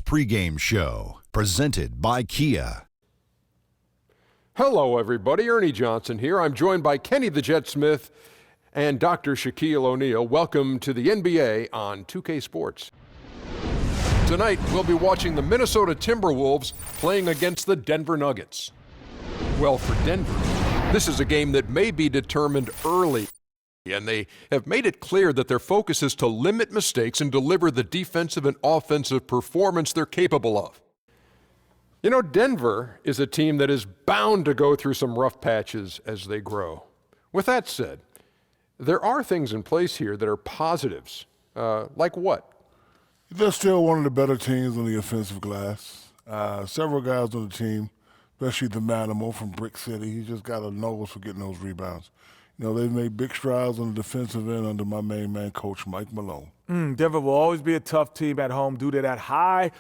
pregame show, presented by Kia. Hello, everybody. Ernie Johnson here. I'm joined by Kenny the Jet Smith and Dr. Shaquille O'Neal. Welcome to the NBA on 2K Sports. Tonight, we'll be watching the Minnesota Timberwolves playing against the Denver Nuggets. Well, for Denver, this is a game that may be determined early, and they have made it clear that their focus is to limit mistakes and deliver the defensive and offensive performance they're capable of. You know, Denver is a team that is bound to go through some rough patches as they grow. With that said, there are things in place here that are positives. Like what? They're still one of the better teams on the offensive glass. Several guys on the team, especially the Manimal from Brick City, he's just got a nose for getting those rebounds. You know, they've made big strides on the defensive end under my main man, Coach Mike Malone. Denver will always be a tough team at home due to that high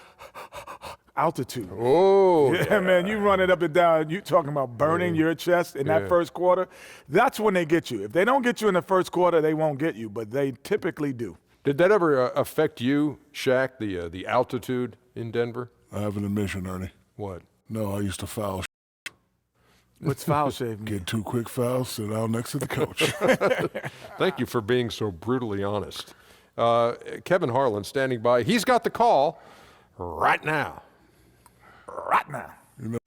altitude. Oh, yeah, man, you run it up and down. You talking about burning your chest in that first quarter. That's when they get you. If they don't get you in the first quarter, they won't get you, but they typically do. Did that ever affect you, Shaq, the altitude in Denver? I have an admission, Ernie. What? No, I used to foul. What's foul shave mean? Get 2 quick fouls, sit down next to the coach. Thank you for being so brutally honest. Kevin Harlan standing by. He's got the call right now. Right now. You know,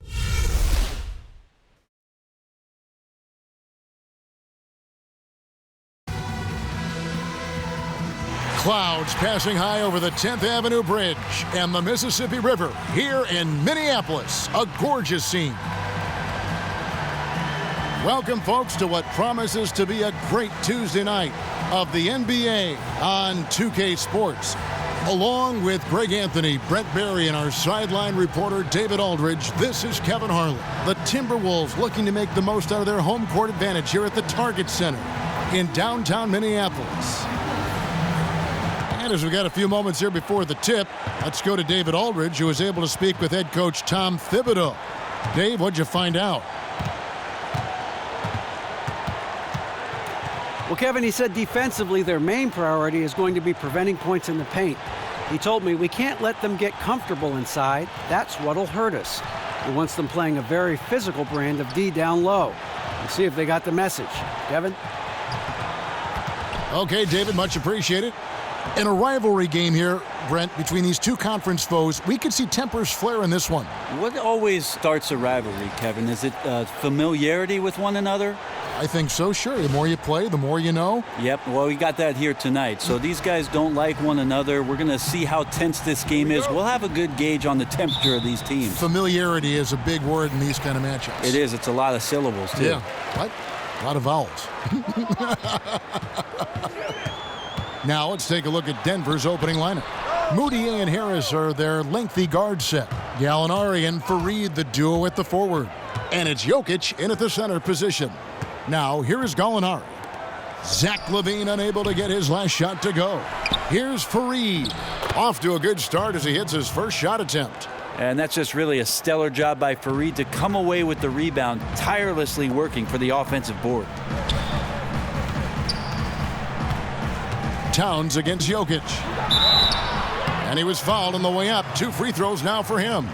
Clouds passing high over the 10th Avenue Bridge and the Mississippi River here in Minneapolis. A gorgeous scene. Welcome, folks, to what promises to be a great Tuesday night of the NBA on 2K Sports. Along with Greg Anthony, Brent Barry, and our sideline reporter David Aldridge, this is Kevin Harlan. The Timberwolves looking to make the most out of their home court advantage here at the Target Center in downtown Minneapolis. And as we got a few moments here before the tip, let's go to David Aldridge, who was able to speak with head coach Tom Thibodeau. Dave, what'd you find out? Well, Kevin, he said defensively their main priority is going to be preventing points in the paint. He told me we can't let them get comfortable inside. That's what'll hurt us. He wants them playing a very physical brand of D down low. We'll see if they got the message. Kevin? Okay, David, much appreciated. In a rivalry game here, Brent, between these two conference foes, we could see tempers flare in this one. What always starts a rivalry, Kevin? Is it familiarity with one another? I think so, sure. The more you play, the more you know. Yep, well, we got that here tonight. So these guys don't like one another. We're going to see how tense this game is. We'll have a good gauge on the temperature of these teams. Familiarity is a big word in these kind of matchups. It is. It's a lot of syllables, too. Yeah, what? A lot of vowels. Now let's take a look at Denver's opening lineup. Moutier and Harris are their lengthy guard set. Gallinari and Fareed, the duo at the forward. And it's Jokic in at the center position. Now, here is Gallinari. Zach LaVine unable to get his last shot to go. Here's Fareed. Off to a good start as he hits his first shot attempt. And that's just really a stellar job by Fareed to come away with the rebound, tirelessly working for the offensive board. Towns against Jokic. And he was fouled on the way up. 2 free throws now for him.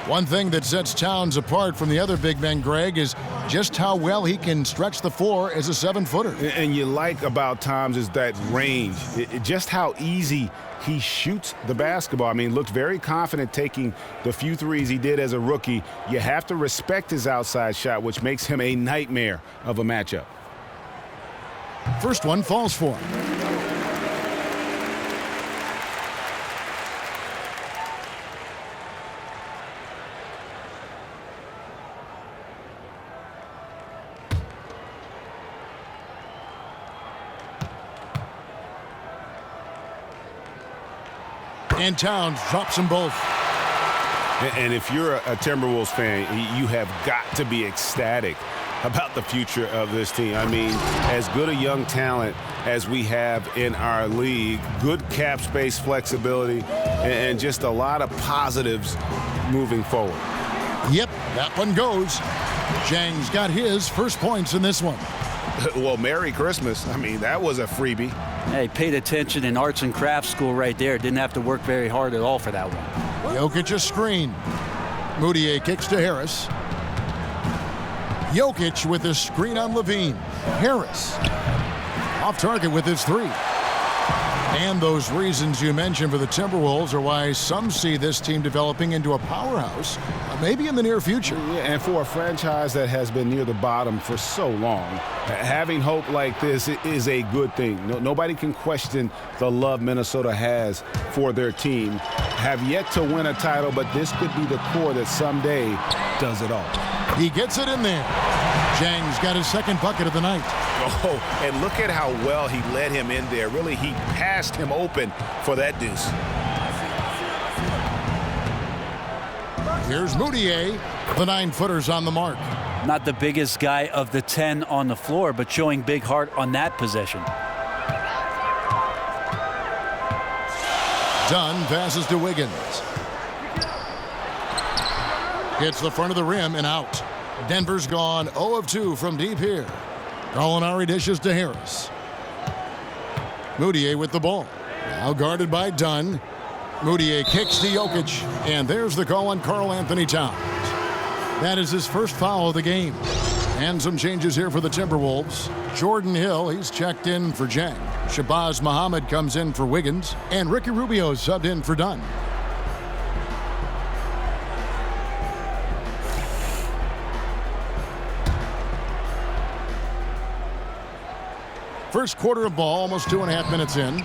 One thing that sets Towns apart from the other big men, Greg, is just how well he can stretch the floor as a 7-footer. And you like about Towns is that range, just how easy he shoots the basketball. I mean, looked very confident taking the few threes he did as a rookie. You have to respect his outside shot, which makes him a nightmare of a matchup. First one falls for him. And Towns drops them both. And if you're a Timberwolves fan, you have got to be ecstatic about the future of this team. I mean, as good a young talent as we have in our league, good cap space flexibility, and just a lot of positives moving forward. Yep, that one goes. Zhang's got his first points in this one. Well, Merry Christmas. I mean, that was a freebie. Hey, paid attention in arts and crafts school right there. Didn't have to work very hard at all for that one. Jokic a screen. Moutier kicks to Harris. Jokic with a screen on Levine. Harris off target with his three. And those reasons you mentioned for the Timberwolves are why some see this team developing into a powerhouse, maybe in the near future. Yeah, and for a franchise that has been near the bottom for so long, having hope like this is a good thing. Nobody can question the love Minnesota has for their team. Have yet to win a title, but this could be the core that someday does it all. He gets it in there. Zhang's got his second bucket of the night. Oh, and look at how well he led him in there. Really, he passed him open for that deuce. Here's Moutier. The 9-footer's on the mark. Not the biggest guy of the 10 on the floor, but showing big heart on that possession. Dunn passes to Wiggins. Hits the front of the rim and out. Denver's gone 0 of 2 from deep here. Gallinari dishes to Harris. Moutier with the ball. Now guarded by Dunn. Moutier kicks to Jokic. And there's the call on Karl Anthony Towns. That is his first foul of the game. And some changes here for the Timberwolves. Jordan Hill, he's checked in for Zhang. Shabazz Muhammad comes in for Wiggins. And Ricky Rubio subbed in for Dunn. First quarter of ball, almost 2.5 minutes in.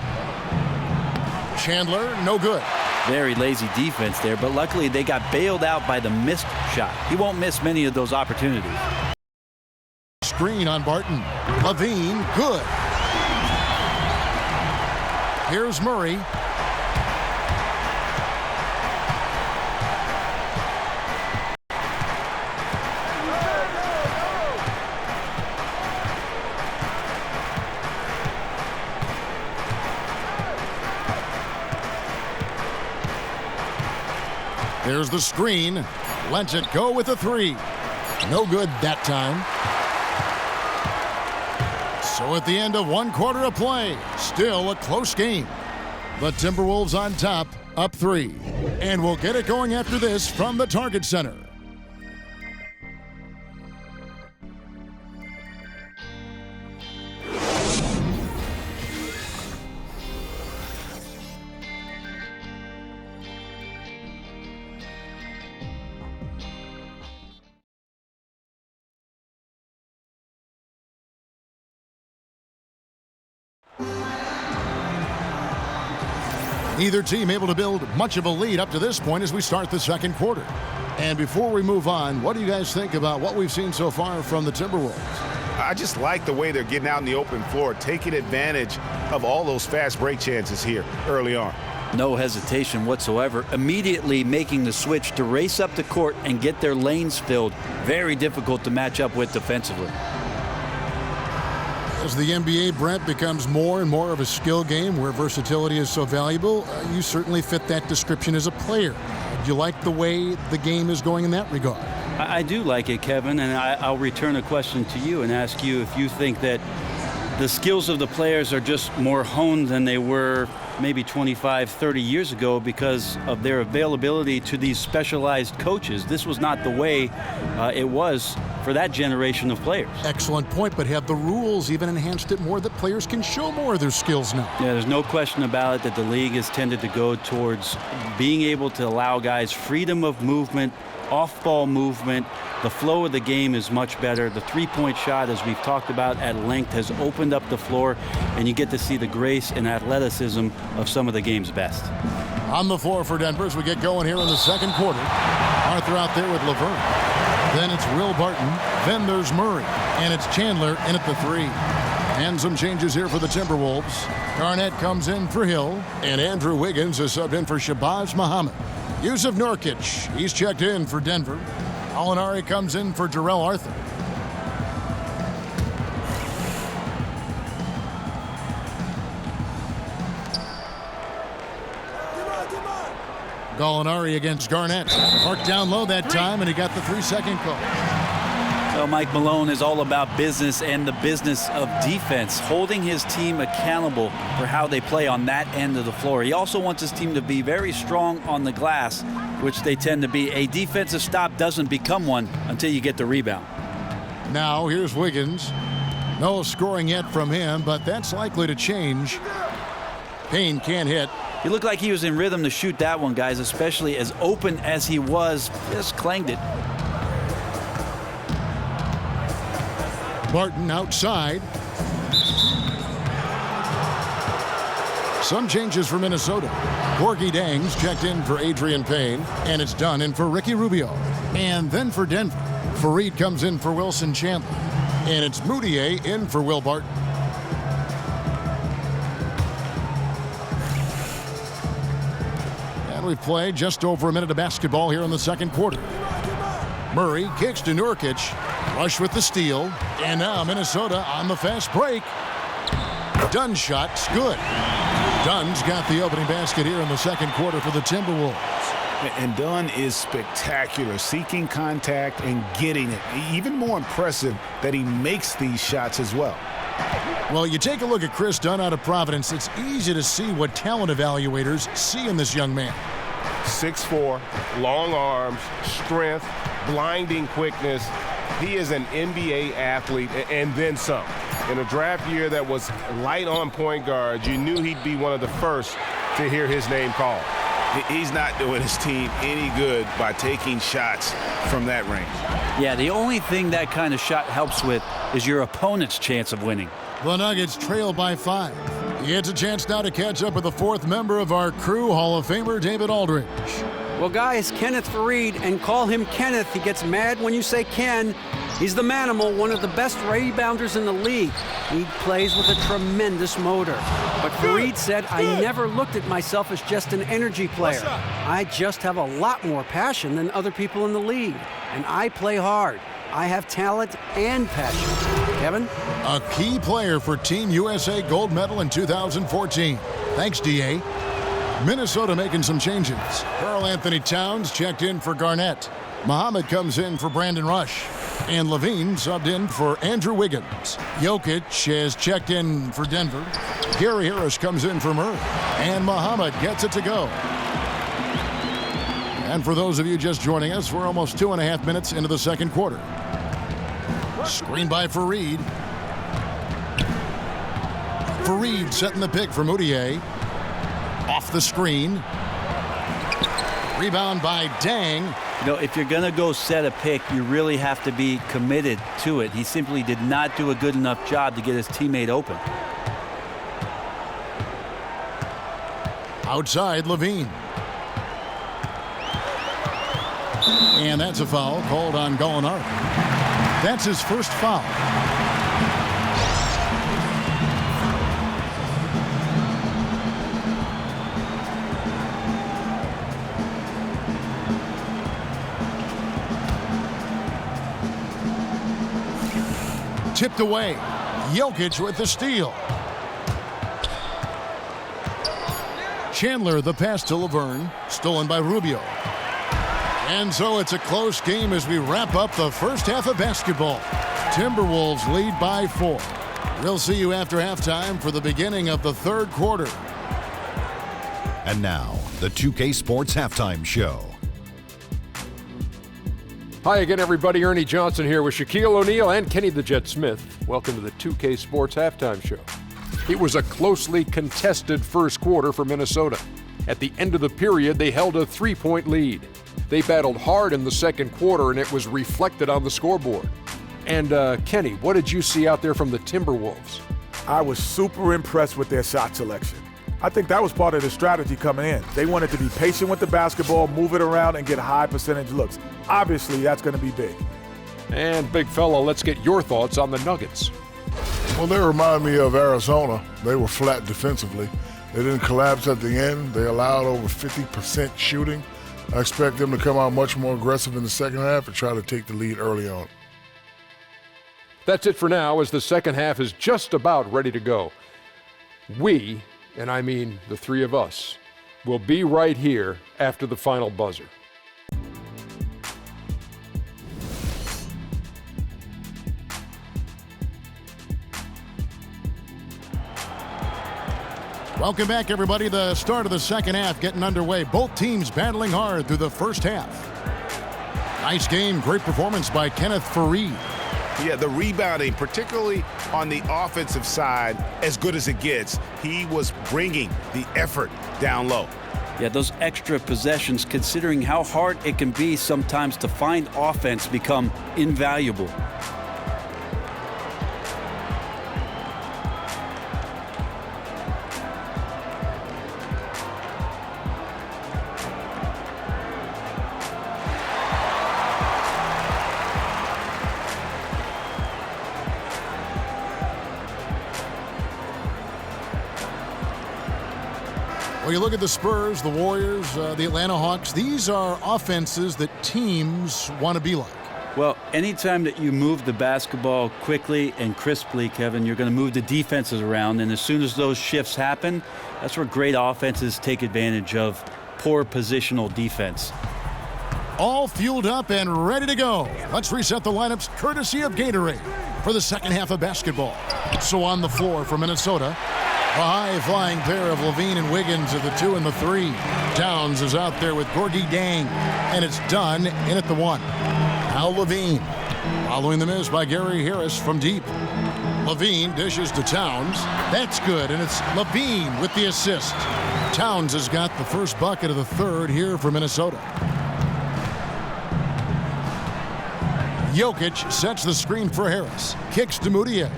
Chandler, no good. Very lazy defense there, but luckily they got bailed out by the missed shot. He won't miss many of those opportunities. Screen on Barton. Levine, good. Here's Murray. There's the screen. Lets it go with a three. No good that time. So at the end of 1 quarter of play, still a close game. The Timberwolves on top, up 3. And we'll get it going after this from the Target Center. Neither team able to build much of a lead up to this point as we start the second quarter. And before we move on, what do you guys think about what we've seen so far from the Timberwolves? I just like the way they're getting out in the open floor, taking advantage of all those fast break chances here early on. No hesitation whatsoever. Immediately making the switch to race up the court and get their lanes filled. Very difficult to match up with defensively. As the NBA, Brent, becomes more and more of a skill game where versatility is so valuable, you certainly fit that description as a player. Do you like the way the game is going in that regard? I do like it, Kevin, and I'll return a question to you and ask you if you think that the skills of the players are just more honed than they were maybe 25, 30 years ago because of their availability to these specialized coaches. This was not the way it was for that generation of players. Excellent point, but have the rules even enhanced it more that players can show more of their skills now? Yeah, there's no question about it that the league has tended to go towards being able to allow guys freedom of movement, off-ball movement. The flow of the game is much better. The three-point shot, as we've talked about at length, has opened up the floor, and you get to see the grace and athleticism of some of the game's best. On the floor for Denver as we get going here in the second quarter. Arthur out there with Laverne. Then it's Will Barton. Then there's Murray. And it's Chandler in at the 3. And some changes here for the Timberwolves. Garnett comes in for Hill. And Andrew Wiggins is subbed in for Shabazz Muhammad. Yusuf Nurkic, he's checked in for Denver. Gallinari comes in for Jarrell Arthur. Gallinari against Garnett. Marked down low that time, and he got the 3-second call. Well, Mike Malone is all about business and the business of defense, holding his team accountable for how they play on that end of the floor. He also wants his team to be very strong on the glass, which they tend to be. A defensive stop doesn't become one until you get the rebound. Now here's Wiggins. No scoring yet from him, but that's likely to change. Payne can't hit. He looked like he was in rhythm to shoot that one, guys, especially as open as he was. Just clanged it. Barton outside. Some changes for Minnesota. Gorgie Dangs checked in for Adrian Payne, and it's done in for Ricky Rubio. And then for Denver, Fareed comes in for Wilson Chandler, and it's Moutier in for Will Barton. And we've played just over a minute of basketball here in the second quarter. Murray kicks to Nurkic. Rush with the steal. And now Minnesota on the fast break. Dunn's shot's good. Dunn's got the opening basket here in the second quarter for the Timberwolves. And Dunn is spectacular, seeking contact and getting it. Even more impressive that he makes these shots as well. Well, you take a look at Chris Dunn out of Providence, it's easy to see what talent evaluators see in this young man. 6'4", long arms, strength, blinding quickness. He is an NBA athlete and then some. In a draft year that was light on point guard, you knew he'd be one of the first to hear his name called. He's not doing his team any good by taking shots from that range. Yeah, the only thing that kind of shot helps with is your opponent's chance of winning. The Nuggets trail by 5. It's a chance now to catch up with the fourth member of our crew, Hall of Famer David Aldridge. Well, guys, Kenneth Fareed, and call him Kenneth. He gets mad when you say Ken. He's the manimal, one of the best rebounders in the league. He plays with a tremendous motor. But Fareed said, I never looked at myself as just an energy player. I just have a lot more passion than other people in the league. And I play hard. I have talent and passion. Kevin? A key player for Team USA gold medal in 2014. Thanks, D.A. Minnesota making some changes. Karl Anthony Towns checked in for Garnett. Muhammad comes in for Brandon Rush. And Levine subbed in for Andrew Wiggins. Jokic has checked in for Denver. Gary Harris comes in for Murray. And Muhammad gets it to go. And for those of you just joining us, we're almost 2.5 minutes into the second quarter. Screen by Fareed. Fareed setting the pick for Moutier. Off the screen. Rebound by Dang. You know, if you're going to go set a pick, you really have to be committed to it. He simply did not do a good enough job to get his teammate open. Outside, Levine. And that's a foul called on Gallinari. That's his first foul. Tipped away. Jokic with the steal. Chandler the pass to Laverne. Stolen by Rubio. And so it's a close game as we wrap up the first half of basketball. Timberwolves lead by 4. We'll see you after halftime for the beginning of the third quarter. And now, the 2K Sports Halftime Show. Hi again, everybody. Ernie Johnson here with Shaquille O'Neal and Kenny the Jet Smith. Welcome to the 2K Sports Halftime Show. It was a closely contested first quarter for Minnesota. At the end of the period, they held a 3-point lead. They battled hard in the second quarter, and it was reflected on the scoreboard. And Kenny, what did you see out there from the Timberwolves? I was super impressed with their shot selection. I think that was part of the strategy coming in. They wanted to be patient with the basketball, move it around, and get high percentage looks. Obviously, that's going to be big. And big fella, let's get your thoughts on the Nuggets. Well, they remind me of Arizona. They were flat defensively. They didn't collapse at the end. They allowed over 50% shooting. I expect them to come out much more aggressive in the second half and try to take the lead early on. That's it for now, as the second half is just about ready to go. We, and I mean the three of us, will be right here after the final buzzer. Welcome back, everybody. The start of the second half getting underway. Both teams battling hard through the first half. Nice game. Great performance by Kenneth Faried. Yeah, the rebounding, particularly on the offensive side, as good as it gets. He was bringing the effort down low. Yeah, those extra possessions, considering how hard it can be sometimes to find offense, become invaluable. Well, you look at the Spurs, the Warriors, the Atlanta Hawks. These are offenses that teams want to be like. Well, anytime that you move the basketball quickly and crisply, Kevin, you're going to move the defenses around. And as soon as those shifts happen, that's where great offenses take advantage of poor positional defense. All fueled up and ready to go. Let's reset the lineups courtesy of Gatorade for the second half of basketball. So on the floor for Minnesota, a high-flying pair of Levine and Wiggins at the 2 and the 3. Towns is out there with Gorgie Dang, and it's done in at the 1. Now Levine, following the miss by Gary Harris from deep. Levine dishes to Towns. That's good, and it's Levine with the assist. Towns has got the first bucket of the third here for Minnesota. Jokic sets the screen for Harris. Kicks to Moutier.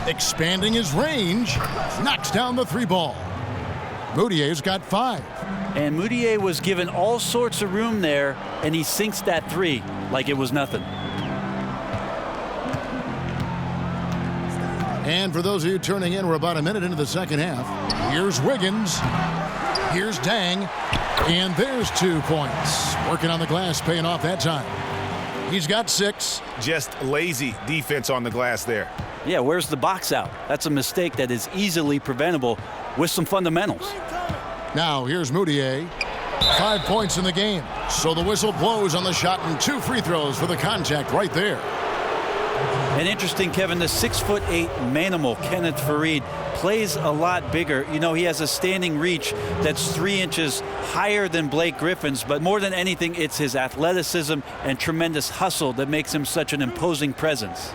Expanding his range, knocks down the 3-ball. Moutier's got 5. And Moutier was given all sorts of room there, and he sinks that 3 like it was nothing. And for those of you turning in, we're about a minute into the second half. Here's Wiggins. Here's Dang. And there's 2 points. Working on the glass, paying off that time. He's got 6. Just lazy defense on the glass there. Yeah, where's the box out? That's a mistake that is easily preventable with some fundamentals. Now here's Moutier. 5 points in the game. So the whistle blows on the shot and 2 free throws for the contact right there. And interesting, Kevin, the 6'8" manimal, Kenneth Faried, plays a lot bigger. You know, he has a standing reach that's 3 inches higher than Blake Griffin's, but more than anything, it's his athleticism and tremendous hustle that makes him such an imposing presence.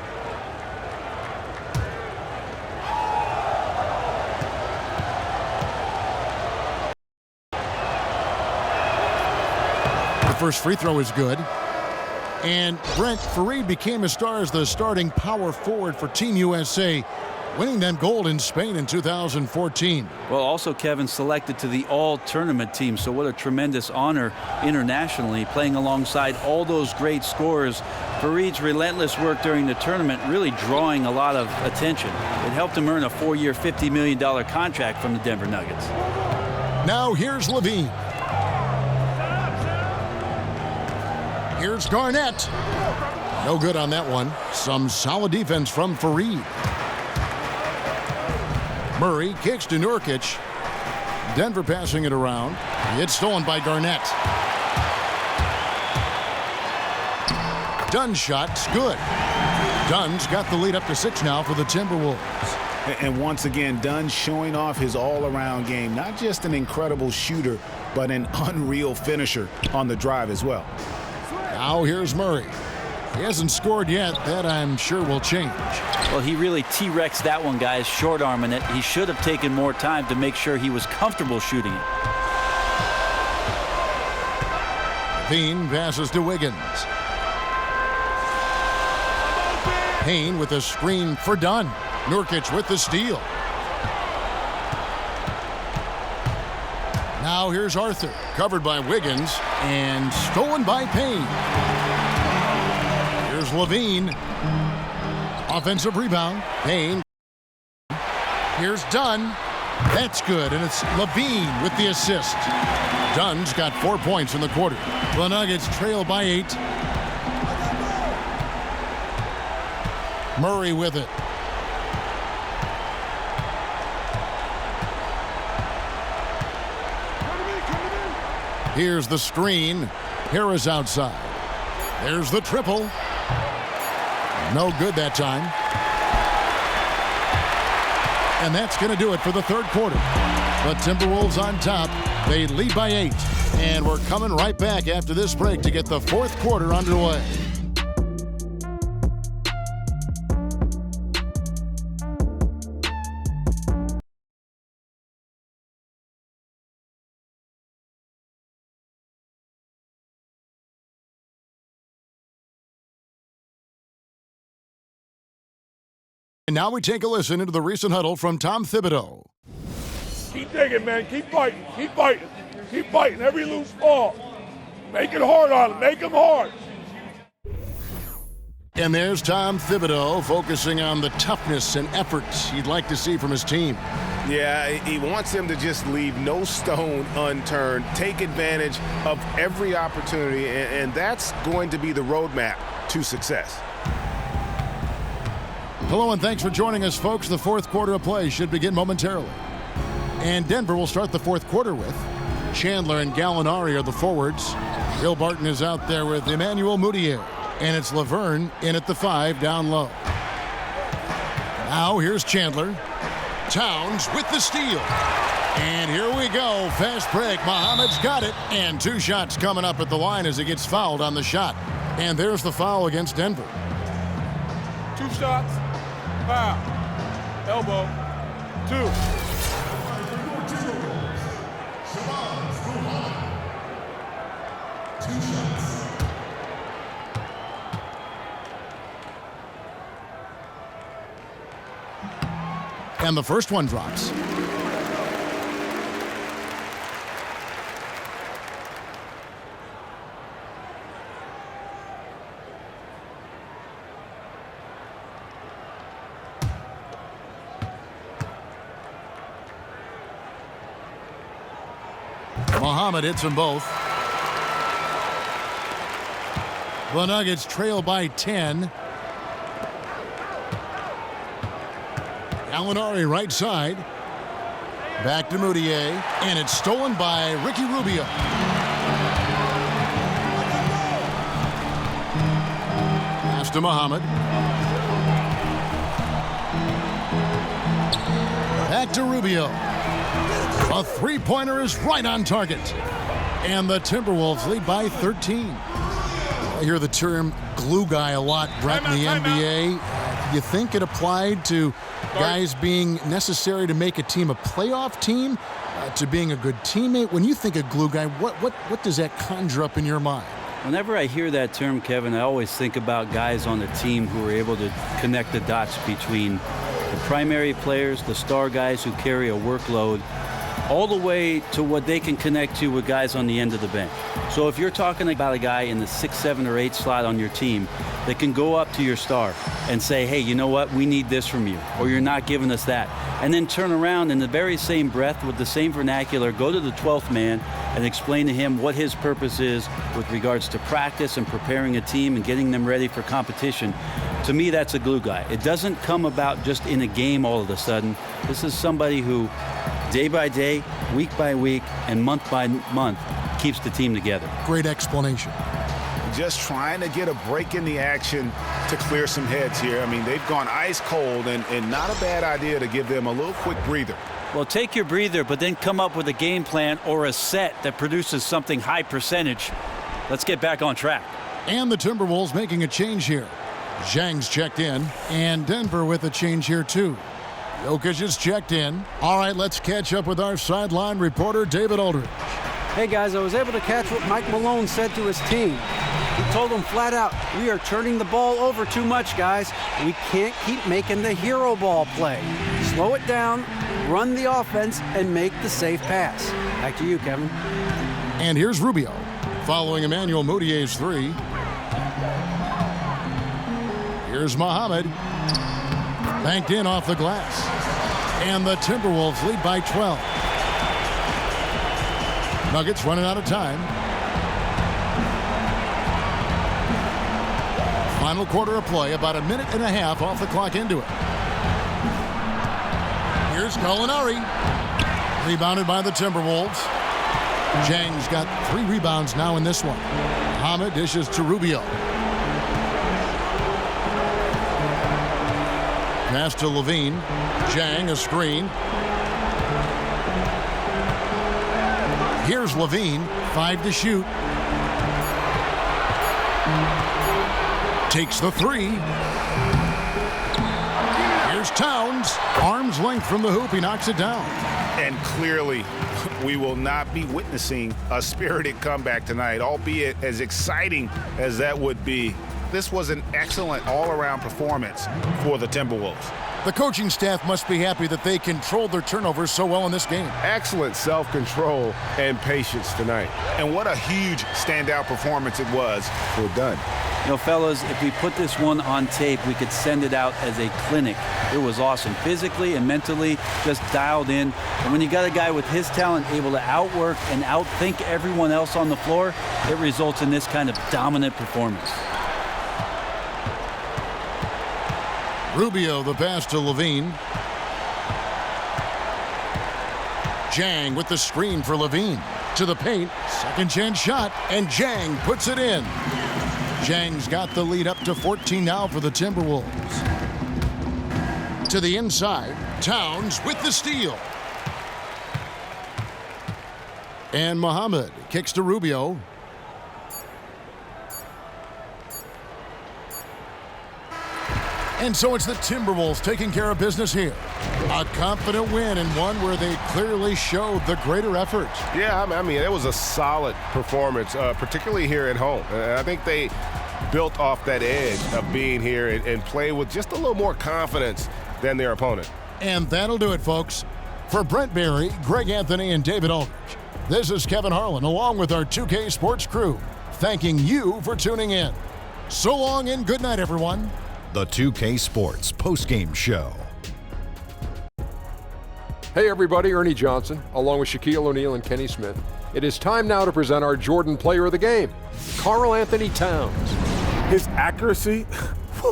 The first free throw is good. And Brent, Faried became a star as the starting power forward for Team USA, winning them gold in Spain in 2014. Well, also, Kevin, selected to the all-tournament team, so what a tremendous honor internationally, playing alongside all those great scorers. Faried's relentless work during the tournament really drawing a lot of attention. It helped him earn a 4-year, $50 million contract from the Denver Nuggets. Now here's Levine. Here's Garnett. No good on that one. Some solid defense from Faried. Murray kicks to Nurkic. Denver passing it around. It's stolen by Garnett. Dunn's shot's good. Dunn's got the lead up to 6 now for the Timberwolves. And once again, Dunn showing off his all-around game. Not just an incredible shooter, but an unreal finisher on the drive as well. Now here's Murray. He hasn't scored yet. That I'm sure will change. Well, he really T-Rexed that one, guys, short-arming it. He should have taken more time to make sure he was comfortable shooting it. Payne passes to Wiggins. Payne with a screen for Dunn. Nurkic with the steal. Now here's Arthur, covered by Wiggins, and stolen by Payne. Here's Levine. Offensive rebound. Payne. Here's Dunn. That's good, and it's Levine with the assist. Dunn's got 4 points in the quarter. The Nuggets trail by 8. Murray with it. Here's the screen. Harris outside. There's the triple. No good that time. And that's going to do it for the third quarter. The Timberwolves on top. They lead by 8. And we're coming right back after this break to get the fourth quarter underway. And now we take a listen into the recent huddle from Tom Thibodeau. Keep digging, man. Keep fighting. Keep fighting. Keep fighting. Every loose ball. Make it hard on them. Make them hard. And there's Tom Thibodeau focusing on the toughness and effort he'd like to see from his team. Yeah, he wants them to just leave no stone unturned, take advantage of every opportunity, and that's going to be the roadmap to success. Hello and thanks for joining us, folks. The fourth quarter of play should begin momentarily. And Denver will start the fourth quarter with Chandler and Gallinari are the forwards. Bill Barton is out there with Emmanuel Mudiay. And it's Laverne in at the 5 down low. Now here's Chandler. Towns with the steal. And here we go. Fast break. Muhammad's got it. And 2 shots coming up at the line as he gets fouled on the shot. And there's the foul against Denver. 2 shots. Foul. Elbow. 2. And the first one drops. Muhammad hits them both. The Nuggets trail by 10. Gallinari right side. Back to Mudiay. And it's stolen by Ricky Rubio. Pass to Muhammad. Back to Rubio. A three-pointer is right on target. And the Timberwolves lead by 13. I hear the term glue guy a lot, Brett, in the NBA. You think it applied to guys being necessary to make a team a playoff team, to being a good teammate? When you think of glue guy, what does that conjure up in your mind? Whenever I hear that term, Kevin, I always think about guys on the team who are able to connect the dots between the primary players, the star guys who carry a workload, all the way to what they can connect to with guys on the end of the bench. So if you're talking about a guy in the 6, 7, or 8 slot on your team that can go up to your star and say, hey, you know what, we need this from you, or you're not giving us that, and then turn around in the very same breath with the same vernacular, go to the 12th man and explain to him what his purpose is with regards to practice and preparing a team and getting them ready for competition. To me, that's a glue guy. It doesn't come about just in a game all of a sudden. This is somebody who day by day, week by week, and month by month keeps the team together. Great explanation. Just trying to get a break in the action to clear some heads here. I mean, they've gone ice cold, and not a bad idea to give them a little quick breather. Well, take your breather, but then come up with a game plan or a set that produces something high percentage. Let's get back on track. And the Timberwolves making a change here. Zhang's checked in, and Denver with a change here too. Jokic is checked in. All right, let's catch up with our sideline reporter, David Aldridge. Hey, guys, I was able to catch what Mike Malone said to his team. He told them flat out, we are turning the ball over too much, guys. We can't keep making the hero ball play. Slow it down, run the offense, and make the safe pass. Back to you, Kevin. And here's Rubio, following Emmanuel Mudiay's 3. Here's Muhammad. Banked in off the glass. And the Timberwolves lead by 12. Nuggets running out of time. Final quarter of play, about a minute and a half off the clock into it. Here's Gallinari. Rebounded by the Timberwolves. Zhang's got 3 rebounds now in this one. Muhammad dishes to Rubio. Pass to Levine. Jang, a screen. Here's Levine, 5 to shoot. Takes the 3. Here's Towns. Arm's length from the hoop. He knocks it down. And clearly, we will not be witnessing a spirited comeback tonight, albeit as exciting as that would be. This was an excellent all-around performance for the Timberwolves. The coaching staff must be happy that they controlled their turnovers so well in this game. Excellent self-control and patience tonight. And what a huge standout performance it was. Well done. You know, fellas, if we put this one on tape, we could send it out as a clinic. It was awesome. Physically and mentally, just dialed in. And when you got a guy with his talent able to outwork and outthink everyone else on the floor, it results in this kind of dominant performance. Rubio, the pass to Levine. Jang with the screen for Levine. To the paint, second chance shot, and Jang puts it in. Jang's got the lead up to 14 now for the Timberwolves. To the inside, Towns with the steal. And Muhammad kicks to Rubio. And so it's the Timberwolves taking care of business here. A confident win and one where they clearly showed the greater effort. Yeah, I mean, it was a solid performance, particularly here at home. And I think they built off that edge of being here and play with just a little more confidence than their opponent. And that'll do it, folks. For Brent Barry, Greg Anthony, and David Aldridge, this is Kevin Harlan along with our 2K Sports crew, thanking you for tuning in. So long and good night, everyone. The 2K Sports postgame show. Hey everybody, Ernie Johnson, along with Shaquille O'Neal and Kenny Smith. It is time now to present our Jordan Player of the Game, Karl Anthony Towns. His accuracy,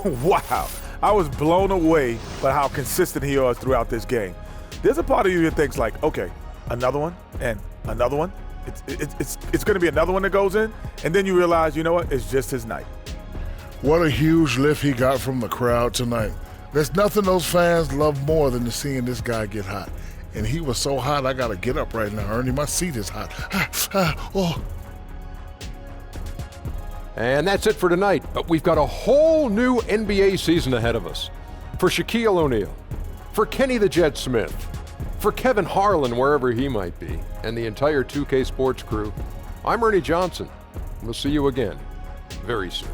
wow. I was blown away by how consistent he was throughout this game. There's a part of you that thinks like, okay, another one and another one. It's going to be another one that goes in, and then you realize, you know what, it's just his night. What a huge lift he got from the crowd tonight. There's nothing those fans love more than seeing this guy get hot. And he was so hot, I got to get up right now, Ernie. My seat is hot. Oh. And that's it for tonight, but we've got a whole new NBA season ahead of us. For Shaquille O'Neal, for Kenny the Jet Smith, for Kevin Harlan, wherever he might be, and the entire 2K Sports crew, I'm Ernie Johnson. We'll see you again very soon.